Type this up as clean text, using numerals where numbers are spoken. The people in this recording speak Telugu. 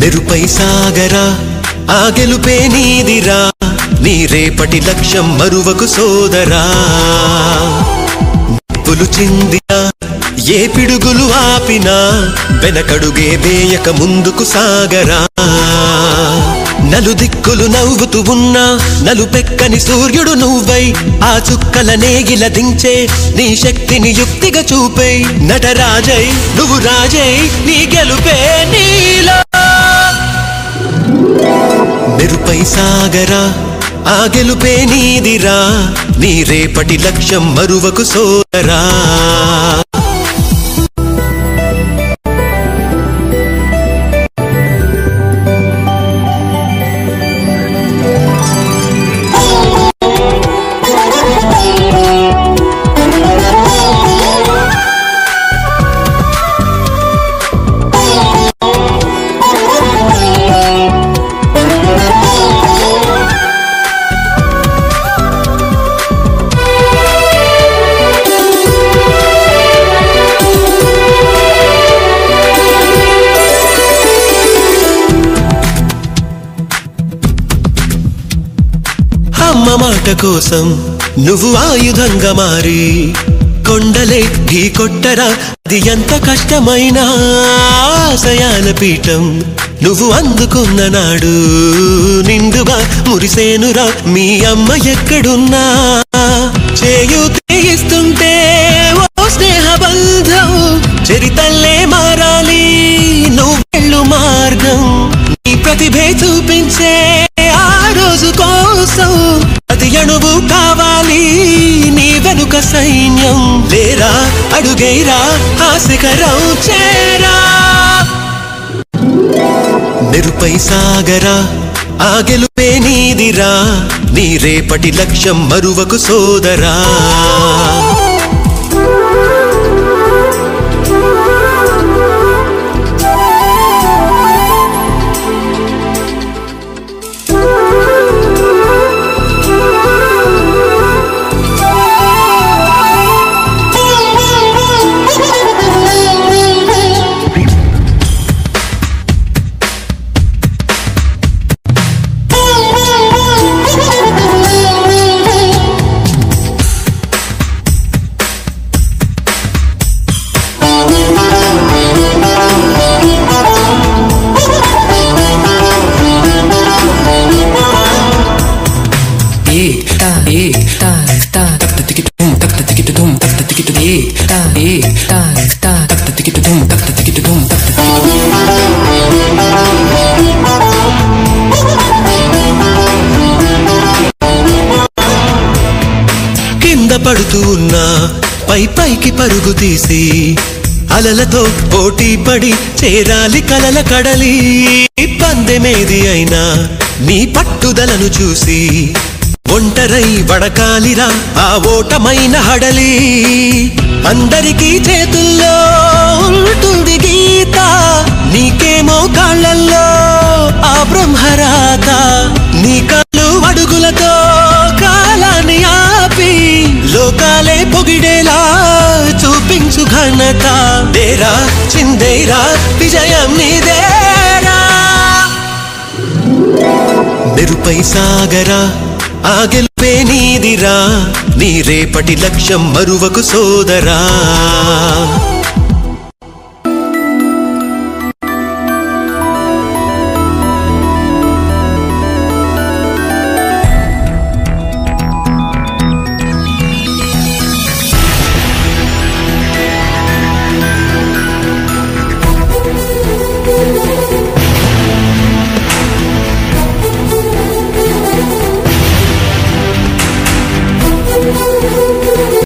మెరుపై సాగరా ఆ గెలుపే నీదిరా నీ రేపటి లక్ష్యం మరువకు సోదరా నిప్పులు చిందినా ఏ పిడుగులు ఆపినా వెనకడుగే వేయక ముందుకు సాగరా నలుదిక్కులు నవ్వుతూ ఉన్నా నలుపెక్కని సూర్యుడు నువ్వై ఆ చుక్కల నేగిల దించే నీ శక్తిని యుక్తిగా చూపై నటరాజై నువ్వు రాజై నీ గెలుపే నీలో మెరుపై సాగరా ఆ గెలుపే నీదిరా నీ రేపటి లక్ష్యం మరువకు సోదరా అమ్మ మాట కోసం నువ్వు ఆయుధంగా మారి కొండలే ఢీ కొట్టరా అది ఎంత కష్టమైనా ఆశయాల పీఠం నువ్వు అందుకున్న నాడు నిండుగా మురిసేనురా మీ అమ్మ ఎక్కడున్నా చేయూతేయిస్తుంటే ఓ స్నేహ బంధం చరితల్లే మారాలి నువ్వెళ్ళు మార్గం నీ ప్రతిభే చూపించే ఆ రోజు కోసం ప్రతి అణువు కావాలి నీ వెనుక సైన్యం లేరా అడుగైరా ఆ శిఖరం చేరా మెరుపై సాగరా ఆ గెలుపే నీదిరా నీ రేపటి లక్ష్యం మరువకు సోదరా కింద పడుతూ ఉన్నా పై పైకి పరుగు తీసి అలలతో పోటీ పడి చేరాలి కలల కడలి పందెమేది అయినా నీ పట్టుదలను చూసి ఒంటరై వడకాలిరా ఆ ఓటమైన హడలి అందరికీ చేతుల్లో ఉంటుంది గీత నీకేమో కాళ్ళల్లో ఆ బ్రహ్మరాత నీ కాళ్ళు అడుగులతో కాలాన్ని ఆపి లోకాలే పొగిడేలా చూపించు ఘనత దేరా చిందేరా విజయం నీదేరా మెరుపై సాగరా ఆ గెలుపే నీదిరా నీ రేపటి లక్ష్యం మరువకు సోదరా